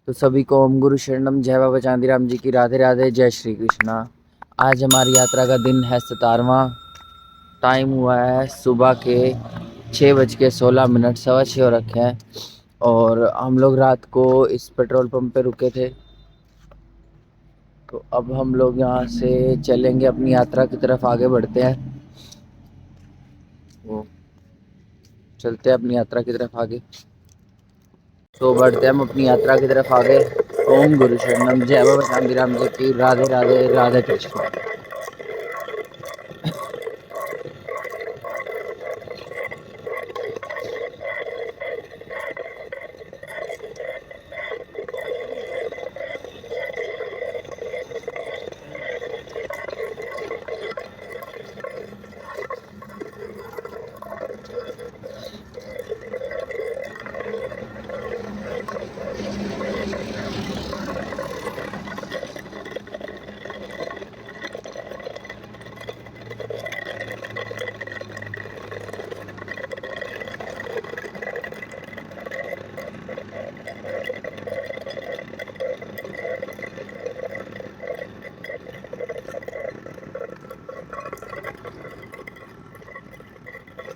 तो सभी को ओम गुरु शरणम, जय बाबा चांदीराम जी की, राधे राधे, जय श्री कृष्णा। आज हमारी यात्रा का दिन है 17वां। टाइम हुआ है सुबह के 6:16, 6:15 हो रखे हैं। और हम लोग रात को इस पेट्रोल पंप पे रुके थे। तो अब हम लोग यहाँ से चलेंगे, अपनी यात्रा की तरफ आगे बढ़ते हैं। वो चलते हैं अपनी यात्रा की तरफ आगे। तो बढ़ते हैं हम अपनी यात्रा की तरफ आगे। ओम गुरु शरणम, जय बाबा चांदीराम जी की, राधे राधे, राधे कृष्ण।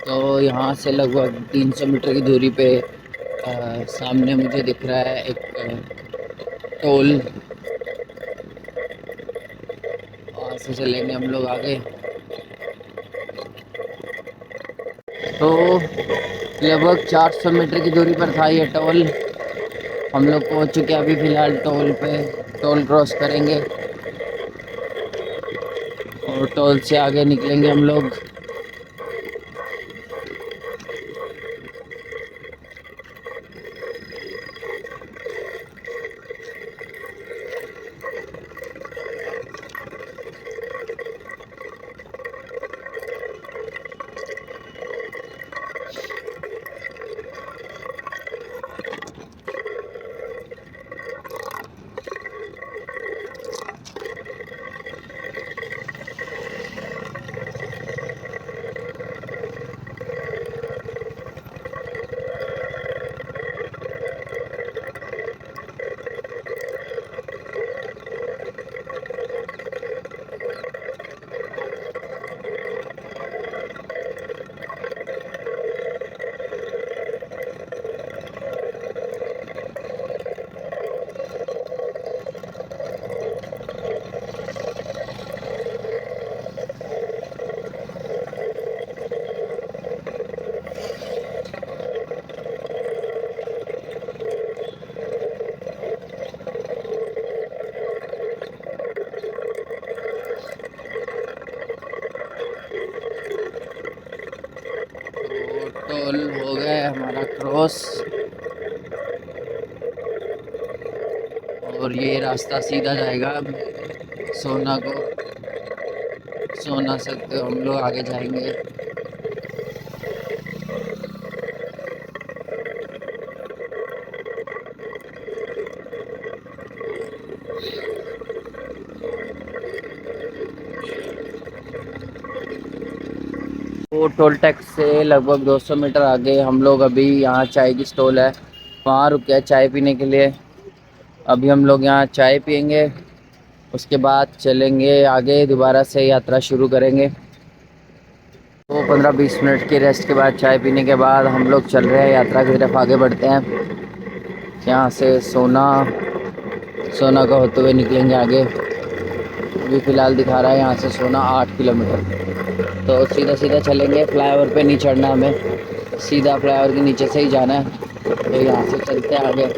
तो यहाँ से लगभग 300 मीटर की दूरी पे सामने मुझे दिख रहा है एक टोल। वहाँ से चलेंगे हम लोग आगे। तो लगभग 400 मीटर की दूरी पर था ये टोल। हम लोग पहुँच चुके हैं अभी फ़िलहाल टोल पे। टोल क्रॉस करेंगे और टोल से आगे निकलेंगे हम लोग। टोल हो गया है हमारा क्रॉस। और ये रास्ता सीधा जाएगा सोना को। सोना सकते हो हम लोग आगे जाएंगे। वो टोल टैक्स से लगभग 200 मीटर आगे हम लोग अभी यहाँ चाय की स्टॉल है, वहाँ रुके हैं चाय पीने के लिए। अभी हम लोग यहाँ चाय पियेंगे, उसके बाद चलेंगे आगे, दोबारा से यात्रा शुरू करेंगे। तो 15-20 मिनट की रेस्ट के बाद, चाय पीने के बाद हम लोग चल रहे हैं यात्रा की तरफ आगे बढ़ते हैं। यहाँ से सोना का होते हुए निकलेंगे आगे। अभी फ़िलहाल दिखा रहा है यहाँ से सोना 8 किलोमीटर। तो सीधा सीधा चलेंगे, फ्लाईओवर पे नहीं चढ़ना हमें, सीधा फ्लाईओवर के नीचे से ही जाना है। तो यहाँ से चलते हैं आगे।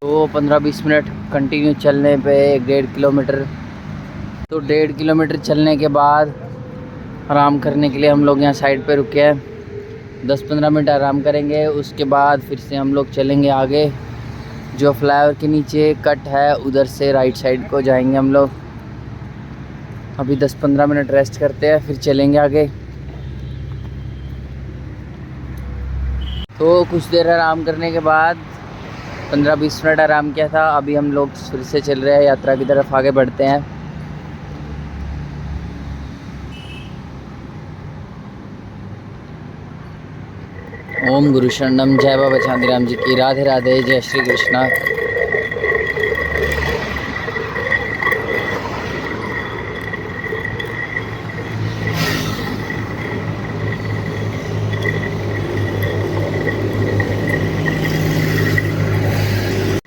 तो 15-20 मिनट कंटिन्यू चलने पे 1.5 किलोमीटर। तो 1.5 किलोमीटर चलने के बाद आराम करने के लिए हम लोग यहाँ साइड पे रुके हैं। 10-15 मिनट आराम करेंगे, उसके बाद फिर से हम लोग चलेंगे आगे। जो फ्लाईओवर के नीचे कट है उधर से राइट साइड को जाएंगे हम लोग। अभी 10-15 मिनट रेस्ट करते हैं, फिर चलेंगे आगे। तो कुछ देर आराम करने के बाद 15-20 मिनट आराम किया था। अभी हम लोग फिर से चल रहे हैं, यात्रा की तरफ आगे बढ़ते हैं। ओम गुरु शरणम, जय बाबा चांदीराम जी की, राधे राधे, जय श्री कृष्णा।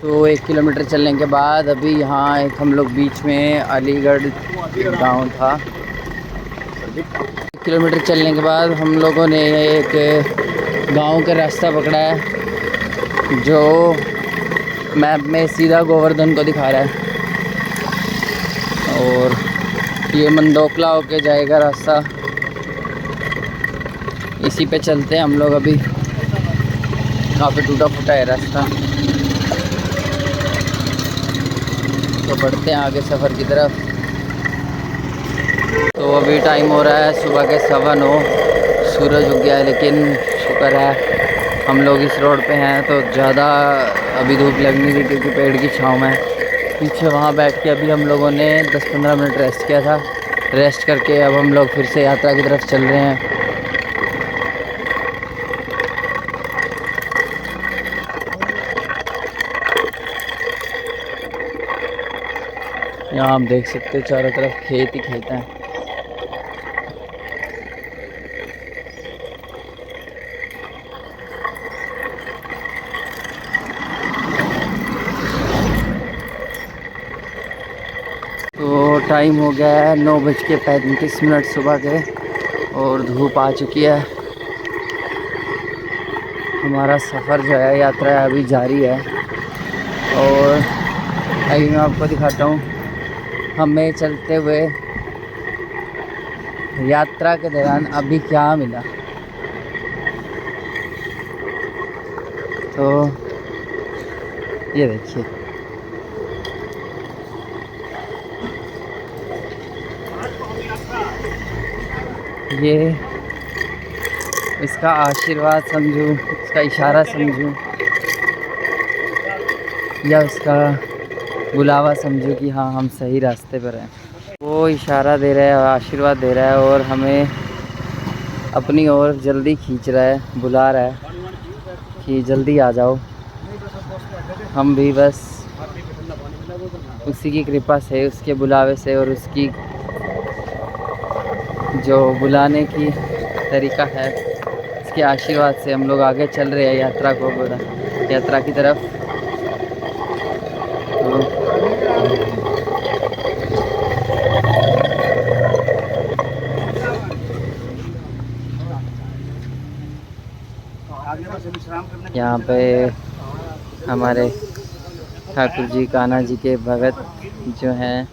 तो 1 किलोमीटर चलने के बाद अभी यहाँ एक हम लोग बीच में अलीगढ़ गांव था। 1 किलोमीटर चलने के बाद हम लोगों ने एक गांव का रास्ता पकड़ा है जो मैप में सीधा गोवर्धन को दिखा रहा है, और ये मंदोकला होके जाएगा रास्ता। इसी पे चलते हैं हम लोग। अभी काफ़ी टूटा फूटा है रास्ता, तो बढ़ते हैं आगे सफ़र की तरफ। तो अभी टाइम हो रहा है सुबह के 9:15, सूरज उग गया है, लेकिन शुक्र है हम लोग इस रोड पे हैं तो ज़्यादा अभी धूप लग नहीं रही, क्योंकि पेड़ की छाँव में पीछे वहाँ बैठ के अभी हम लोगों ने 10-15 मिनट रेस्ट किया था। रेस्ट करके अब हम लोग फिर से यात्रा की तरफ चल रहे हैं। यहाँ आप देख सकते हैं चारों तरफ खेत ही खेत हैं। तो टाइम हो गया है 9:35 सुबह के, और धूप आ चुकी है। हमारा सफ़र जो है, यात्रा अभी जारी है। और अभी मैं आपको दिखाता हूँ हमें चलते हुए यात्रा के दौरान अभी क्या मिला। तो ये देखिए, ये इसका आशीर्वाद समझूं, इसका इशारा समझूं, या उसका बुलावा समझूं कि हाँ हम सही रास्ते पर हैं। वो इशारा दे रहा है, आशीर्वाद दे रहा है, और हमें अपनी ओर जल्दी खींच रहा है, बुला रहा है कि जल्दी आ जाओ। हम भी बस उसी की कृपा से, उसके बुलावे से, और उसकी जो बुलाने की तरीका है, इसके आशीर्वाद से हम लोग आगे चल रहे हैं यात्रा की तरफ। यहाँ पे हमारे ठाकुर जी, कान्हा जी के भगत जो हैं,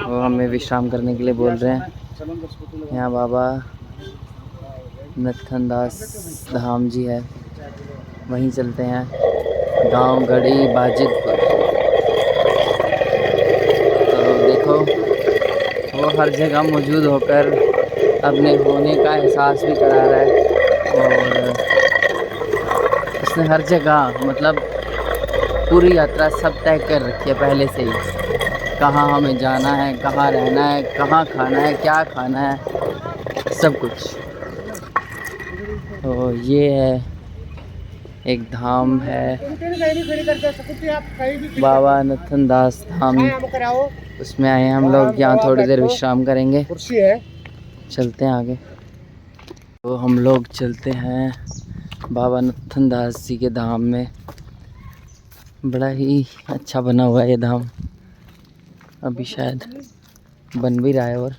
वो हमें विश्राम करने के लिए बोल रहे हैं। यहाँ बाबा नत्थन दास धाम जी है, वहीं चलते हैं। गांव गढ़ी बाजितपुर। तो देखो, वो हर जगह मौजूद होकर अपने होने का एहसास भी करा रहा है, और उसने हर जगह मतलब पूरी यात्रा सब तय कर रखी है पहले से ही। कहाँ हमें जाना है, कहाँ रहना है, कहाँ खाना है, क्या खाना है, सब कुछ। तो ये है, एक धाम है बाबा नत्थन दास धाम, उसमें आए हैं हम लोग। यहाँ थोड़ी देर विश्राम करेंगे, चलते हैं आगे। तो हम लोग चलते हैं बाबा नत्थन दास जी के धाम में। बड़ा ही अच्छा बना हुआ है ये धाम, अभी शायद बन भी रहा है। और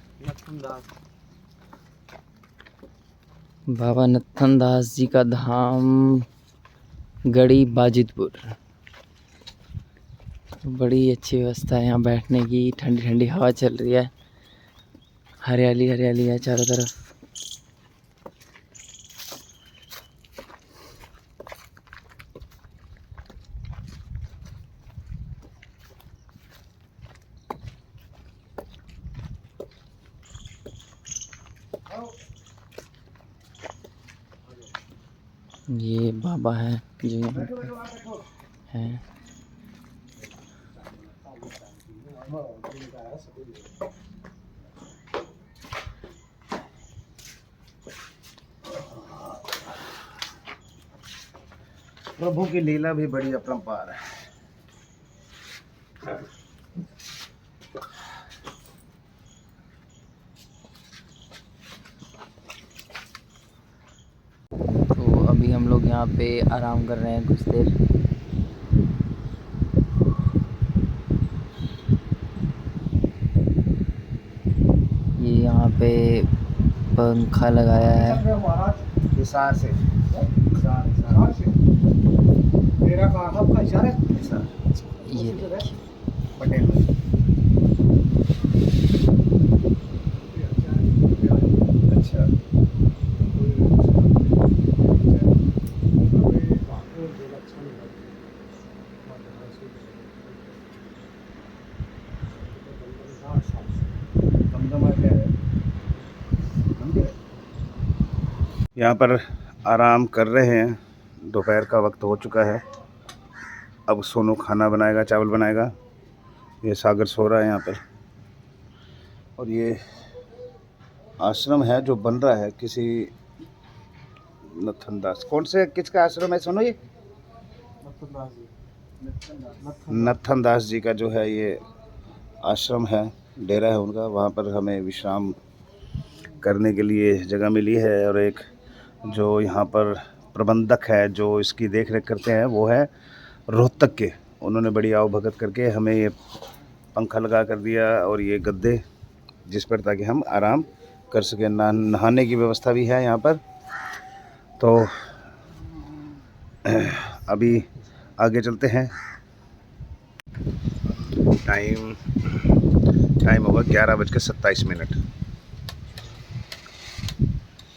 बाबा नत्थन दास जी का धाम गढ़ी बाजितपुर। बड़ी अच्छी व्यवस्था है यहाँ बैठने की, ठंडी ठंडी हवा चल रही है, हरियाली हरियाली है चारों तरफ। ये बाबा है जो यहाँ पे है। प्रभु की लीला भी बड़ी अपरंपार है। तो अभी हम लोग यहाँ पे आराम कर रहे हैं कुछ देर। ये यहाँ पे पंखा लगाया है। हिसार से ये देखिए पटेल अच्छा यहाँ पर आराम कर रहे हैं। दोपहर का वक्त हो चुका है। अब सोनू खाना बनाएगा, चावल बनाएगा। ये सागर सो रहा है यहाँ पर। और ये आश्रम है जो बन रहा है किसी नथन दास, कौन से किसका आश्रम है सोनू? ये नथन दास जी का जो है ये आश्रम है, डेरा है उनका। वहाँ पर हमें विश्राम करने के लिए जगह मिली है। और एक जो यहाँ पर प्रबंधक है जो इसकी देख रेख करते हैं वो है रोहतक के। उन्होंने बड़ी आवभगत करके हमें ये पंखा लगा कर दिया और ये गद्दे जिस पर, ताकि हम आराम कर सकें। नहाने की व्यवस्था भी है यहाँ पर। तो अभी आगे चलते हैं। टाइम होगा 11:27।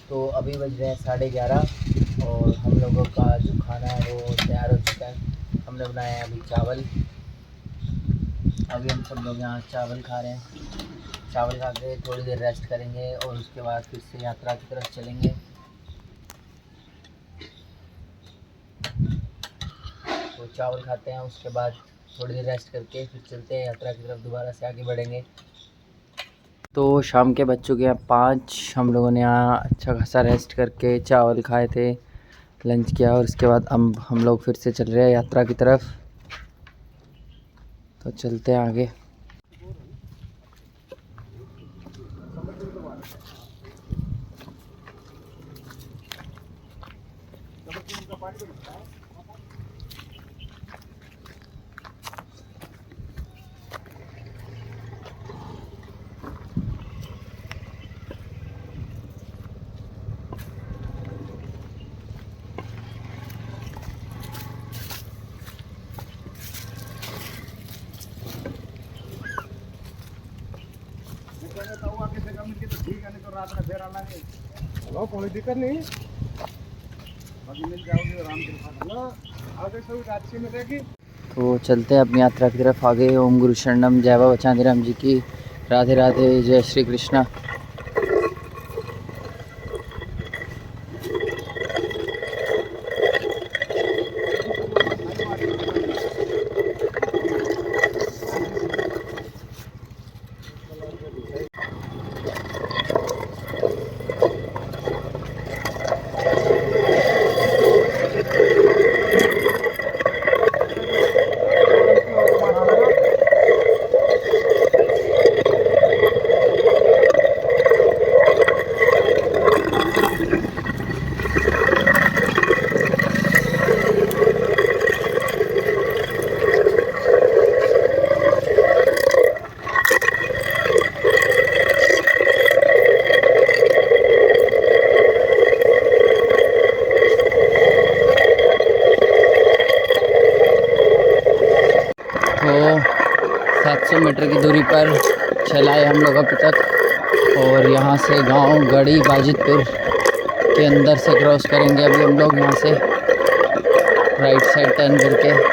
तो अभी बज रहे हैं 11:30 और हम लोगों का जो खाना है वो तैयार हो चुका है। हमने बनाया है अभी चावल। अभी हम सब लोग यहाँ चावल खा रहे हैं। चावल खा के थोड़ी देर रेस्ट करेंगे और उसके बाद फिर से यात्रा की तरफ चलेंगे। तो चावल खाते हैं, उसके बाद थोड़ी देर रेस्ट करके फिर चलते हैं यात्रा की तरफ, दोबारा से आगे बढ़ेंगे। तो शाम के बज चुके हैं 5। हम लोगों ने यहाँ अच्छा खासा रेस्ट करके चावल खाए थे, लंच किया और उसके बाद हम लोग फिर से चल रहे हैं यात्रा की तरफ। तो चलते हैं आगे। कोई दिक्कत नहीं, बाकी मिल जाओगे आराम से। आगे से रांची में रहेगी। तो चलते हैं अपनी यात्रा की तरफ आगे। ओम गुरु शरणम, जय बाबा चांदीराम जी की। राधे राधे, जय श्री कृष्णा। तो 700 मीटर की दूरी पर चलाए हम लोग अभी तक और यहाँ से गांव गढ़ी बाजितपुर के अंदर से क्रॉस करेंगे अभी हम लोग, यहाँ से राइट साइड टर्न करके।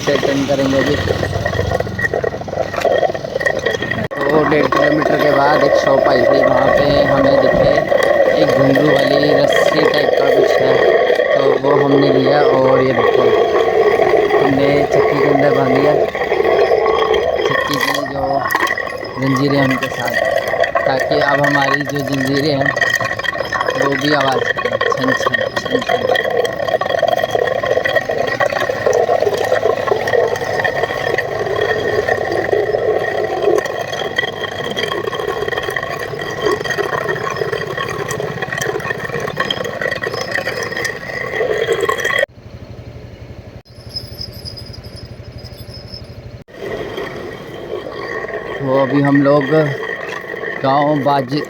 साइड टर्न करेंगे अभी। तो 1.5 किलोमीटर के बाद एक शॉप आई थी, वहाँ पे हमें दिखे एक घुंघरू वाली रस्सी टाइप का कुछ है, तो वो हमने लिया। और ये देखो हमने चक्की के अंदर बांध दिया, चक्की की जो जंजीरें हैं उनके साथ, ताकि अब हमारी जो जंजीरें हैं वो भी आवाज़ करें, छन छन छन छन। तो अभी हम लोग गांव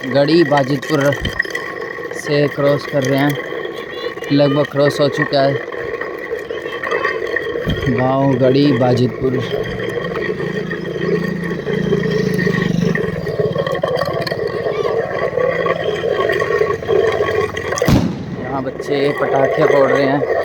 गढ़ी बाजितपुर से क्रॉस कर रहे हैं, लगभग क्रॉस हो चुका है गांव गढ़ी बाजितपुर। यहाँ बच्चे पटाखे फोड़ रहे हैं।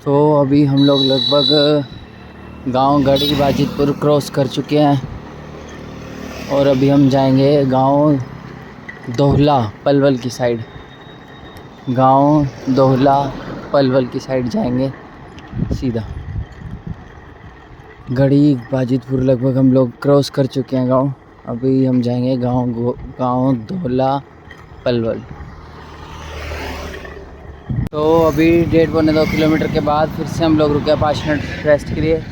तो अभी हम लोग लगभग गांव गढ़ी बाजितपुर क्रॉस कर चुके हैं और अभी हम जाएंगे गांव दोहला पलवल की साइड। गांव दोहला पलवल की साइड जाएंगे सीधा। गढ़ी बाजितपुर लगभग हम लोग क्रॉस कर चुके हैं गांव। अभी हम जाएंगे गांव दोहला पलवल। तो अभी 1.5-2 किलोमीटर के बाद फिर से हम लोग रुके 5 मिनट रेस्ट के लिए।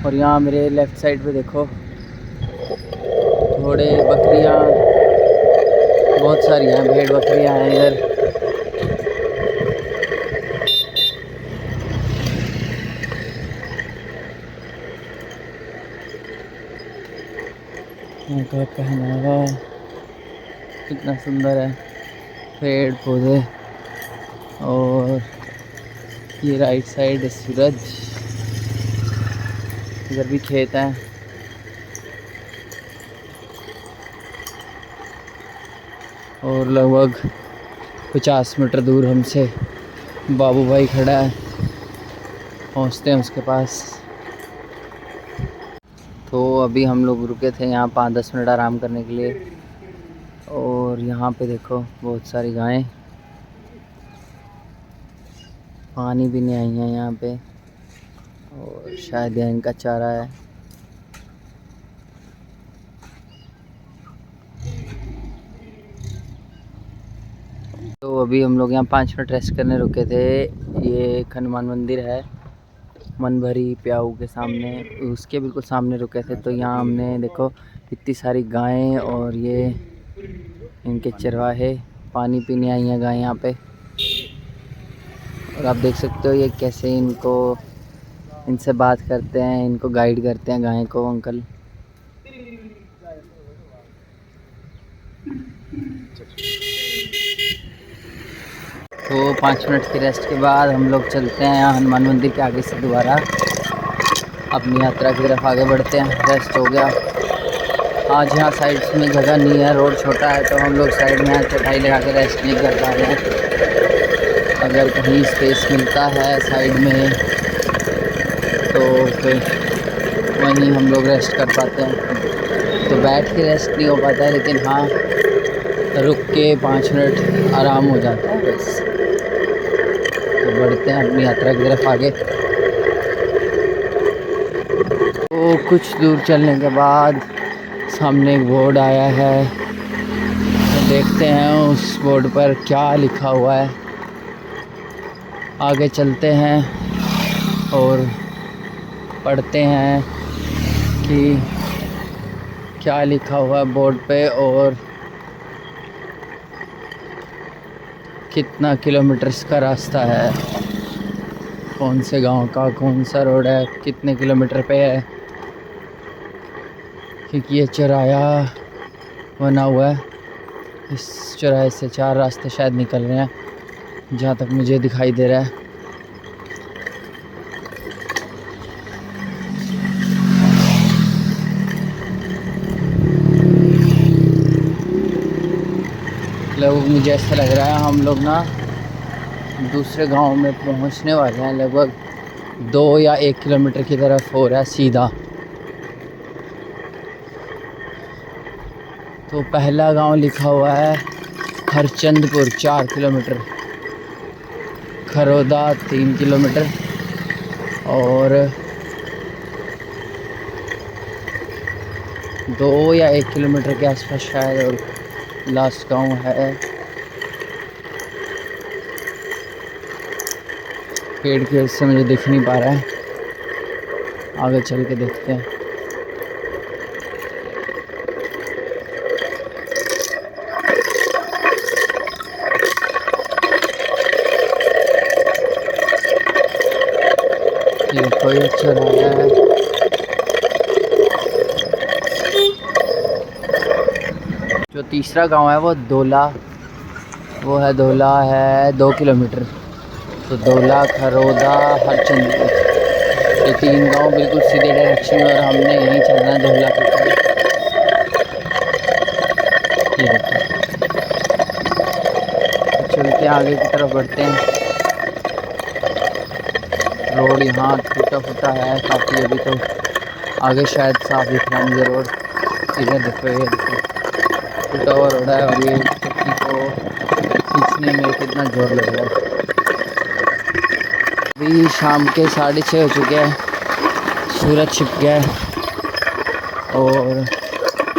और यहाँ मेरे लेफ़्ट साइड पे देखो थोड़े बकरियाँ बहुत सारी हैं, भेड़ बकरियाँ हैं इधर। यहाँ का पहनावा कितना सुंदर है, पेड़ पौधे। और ये राइट साइड सूरज, इधर भी खेत हैं। और लगभग 50 मीटर दूर हमसे बाबू भाई खड़ा है, पहुंचते हैं उसके पास। तो अभी हम लोग रुके थे यहाँ 5-10 मिनट आराम करने के लिए। और यहाँ पे देखो बहुत सारी गायें पानी पीने आई हैं यहाँ पे, और शायद यहाँ इनका चारा है। तो अभी हम लोग यहाँ 5 मिनट रेस्ट करने रुके थे। ये एक हनुमान मंदिर है मनभरी प्याऊ के सामने, उसके बिल्कुल सामने रुके थे। तो यहाँ हमने देखो इतनी सारी गायें और ये इनके चरवाहे पानी पीने आई हैं गायें यहाँ पे। और आप देख सकते हो ये कैसे इनसे बात करते हैं, इनको गाइड करते हैं गाय को अंकल। तो 5 मिनट की रेस्ट के बाद हम लोग चलते हैं यहाँ हनुमान मंदिर के आगे से दोबारा अपनी यात्रा की तरफ आगे बढ़ते हैं। रेस्ट हो गया आज, यहाँ साइड में जगह नहीं है, रोड छोटा है, तो हम लोग साइड में यहाँ चटाई लगा के रेस्ट नहीं कर पा रहे हैं। अगर कहीं स्पेस मिलता है साइड में तो फिर वहीं हम लोग रेस्ट कर पाते हैं। तो बैठ के रेस्ट नहीं हो पाता है, लेकिन हाँ रुक के 5 मिनट आराम हो जाता है बस। तो बढ़ते हैं अपनी यात्रा की तरफ आगे। तो कुछ दूर चलने के बाद सामने एक बोर्ड आया है, तो देखते हैं उस बोर्ड पर क्या लिखा हुआ है। आगे चलते हैं और पढ़ते हैं कि क्या लिखा हुआ है बोर्ड पे और कितना किलोमीटर्स का रास्ता है, कौन से गांव का कौन सा रोड है, कितने किलोमीटर पे है। क्योंकि ये चौराहा बना हुआ है, इस चौराहे से 4 रास्ते शायद निकल रहे हैं जहाँ तक मुझे दिखाई दे रहा है। लगभग मुझे ऐसा लग रहा है हम लोग ना दूसरे गांव में पहुंचने वाले हैं। लगभग 2 या 1 किलोमीटर की तरफ हो रहा है सीधा। तो पहला गांव लिखा हुआ है हरचंदपुर 4 किलोमीटर, खरोदा 3 किलोमीटर और 2 या 1 किलोमीटर के आसपास शायद और लास्ट गांव है। पेड़ की वजह से मुझे दिख नहीं पा रहा है, आगे चल के देखते हैं। ये कोई चौराहा है। जो तीसरा गांव है वो धोला, वो है धोला है 2 किलोमीटर। तो धोला, खरोदा, हरचंदपुर, ये 3 गांव बिल्कुल सीधे डायरेक्शन में और हमने यहीं चलना है धोला की तरफ। ये देखो, तो चलते हैं आगे की तरफ बढ़ते हैं। रोड यहाँ टूटा फूटा है काफ़ी, अभी तो आगे शायद साफ दिख रहा है मुझे रोड। इधर देखो, ये देखो टूटा हुआ रोड है और ये चक्की को खींचने में कितना जोर लग रहा है। अभी शाम के 6:30 हो चुके हैं, सूरज छिप गया है और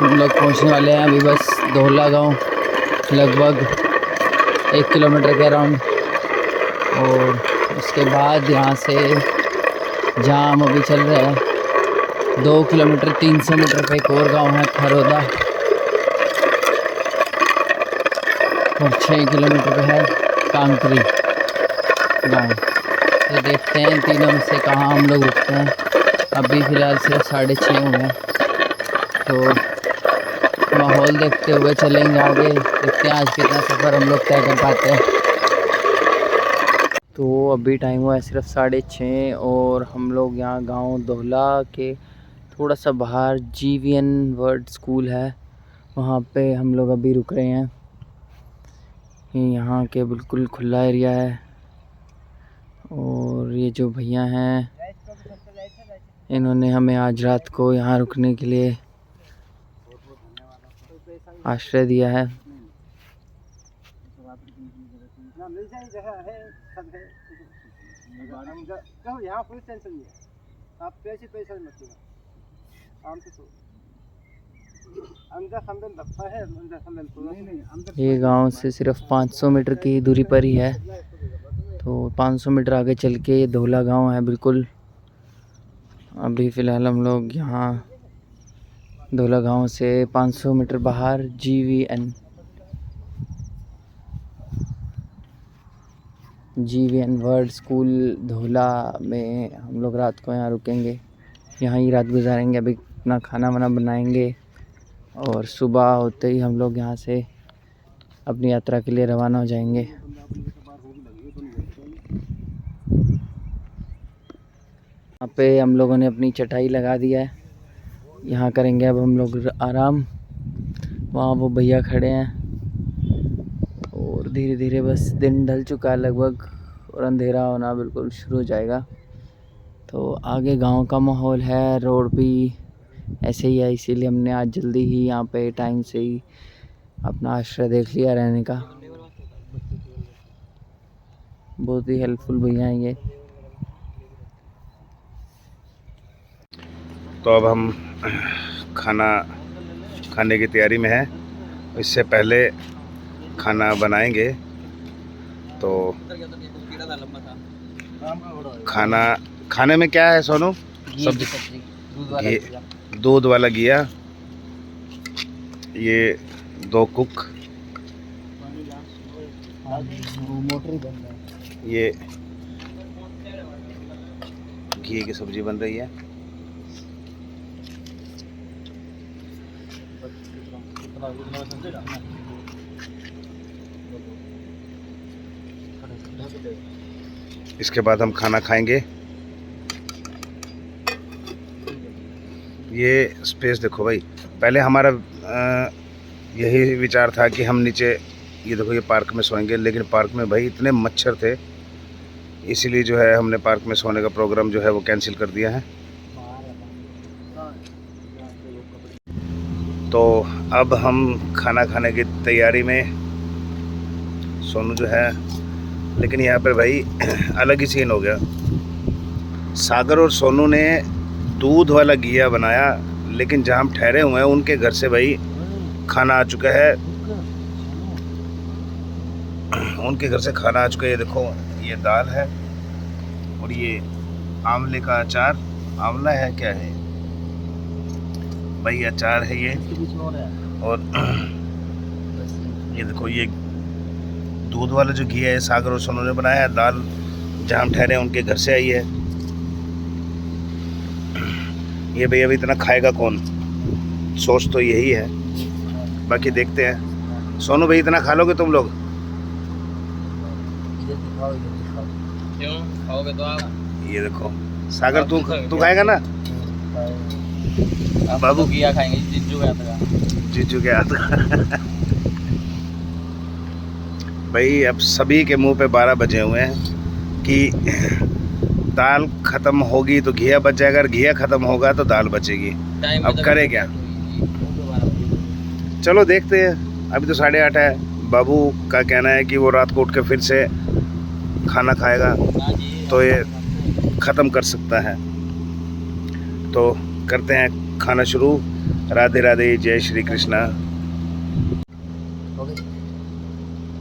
हम लोग पहुंचने वाले हैं अभी बस धोला गांव, लगभग 1 किलोमीटर के अराउंड। और उसके बाद यहाँ से जहाँ हम अभी चल रहे हैं 2 किलोमीटर 300 मीटर पे एक और गांव है खरोदा और 6 किलोमीटर पे है कांकरी गांव। तो देखते हैं तीनों में से कहाँ हम लोग रुकते हैं। अभी फ़िलहाल सिर्फ 6:30 हुए हैं, तो माहौल देखते हुए चलेंगे आगे। देखते हैं आज कितना सफ़र हम लोग तय कर पाते हैं। तो अभी टाइम हुआ है सिर्फ 6:30 और हम लोग यहाँ गांव धोला के थोड़ा सा बाहर GVN वर्ड स्कूल है, वहाँ पे हम लोग अभी रुक रहे हैं। ये यहाँ के बिल्कुल खुला एरिया है और ये जो भैया हैं इन्होंने हमें आज रात को यहाँ रुकने के लिए आश्रय दिया है। यहाँ कोई टेंशन नहीं है, आप पैसा मत देना, आराम से अंदर ये गांव से सिर्फ 500 मीटर की दूरी पर ही है। तो 500 मीटर आगे चल के ये धोला गांव है बिल्कुल। अभी फ़िलहाल हम लोग यहाँ धोला गांव से 500 मीटर बाहर GVN वर्ड स्कूल धोला में हम लोग रात को यहाँ रुकेंगे, यहाँ ही रात गुजारेंगे। अभी अपना खाना वाना बनाएंगे और सुबह होते ही हम लोग यहाँ से अपनी यात्रा के लिए रवाना हो जाएंगे। यहाँ पे हम लोगों ने अपनी चटाई लगा दिया है, यहाँ करेंगे अब हम लोग आराम। वहाँ वो भैया खड़े हैं और धीरे धीरे बस दिन ढल चुका है लगभग और अंधेरा होना बिल्कुल शुरू हो जाएगा। तो आगे गांव का माहौल है, रोड भी ऐसे ही है, इसीलिए हमने आज जल्दी ही यहाँ पे टाइम से ही अपना आश्रय देख लिया रहने का। बहुत ही हेल्पफुल भैया हैं ये। तो अब हम खाना खाने की तैयारी में हैं। इससे पहले खाना बनाएंगे, तो खाने में क्या है सोनू? सब्जी, दूध वाला घिया, ये 2 कुक, ये घी की सब्जी बन रही है। इसके बाद हम खाना खाएंगे। ये स्पेस देखो भाई, पहले हमारा यही विचार था कि हम नीचे ये देखो ये पार्क में सोएंगे, लेकिन पार्क में भाई इतने मच्छर थे, इसीलिए जो है हमने पार्क में सोने का प्रोग्राम जो है वो कैंसिल कर दिया है। तो अब हम खाना खाने की तैयारी में, सोनू जो है, लेकिन यहाँ पर भाई अलग ही सीन हो गया। सागर और सोनू ने दूध वाला घिया बनाया, लेकिन जहाँ हम ठहरे हुए हैं उनके घर से भाई खाना आ चुका है, उनके घर से खाना आ चुका है। ये देखो ये दाल है और ये आंवले का अचार, आंवला है क्या है भाई, अचार है ये। और ये देखो ये दूध वाला जो घी है सागर और सोनू ने बनाया है। दाल जहाँ हम ठहरे हैं उनके घर से आई है। ये भाई अभी इतना खाएगा कौन, सोच तो यही है, बाकी देखते हैं। सोनू भाई इतना खा लोगे तुम लोग? क्यों खाओगे तो आप? ये देखो सागर तू खाएगा ना? बाबू घिया खाएंगे, जीजू का था। जीजू के हाथ का। भाई अब सभी के मुंह पे 12 बजे हुए हैं कि दाल खत्म होगी तो घिया बच जाएगा, और घिया खत्म होगा तो दाल बचेगी। अब करे क्या? चलो देखते हैं। अभी तो 8:30 है। बाबू का कहना है कि वो रात को उठ के फिर से खाना खाएगा तो ये ख़त्म कर सकता है। तो करते हैं खाना शुरू। राधे राधे, जय श्री कृष्णा।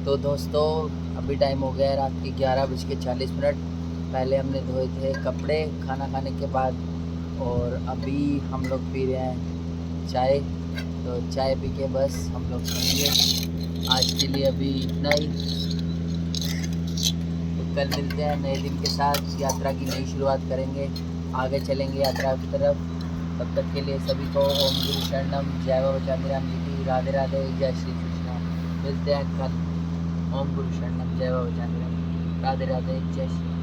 तो दोस्तों अभी टाइम हो गया है रात के 11:40। पहले हमने धोए थे कपड़े खाना खाने के बाद, और अभी हम लोग पी रहे हैं चाय। तो चाय पी के बस हम लोग सोएंगे। आज के लिए अभी इतना ही। तो कल मिलते हैं नए दिन के साथ, यात्रा की नई शुरुआत करेंगे, आगे चलेंगे यात्रा की तरफ। तब तक के लिए सभी को ओम गुरु शरणम, जय बाबा चांदीराम जी की, राधे राधे, जय श्री कृष्णा। मिलते हैं कल। ओम गुरु शरणम, जय बाबा चांदीराम, राधे राधे, जय श्री।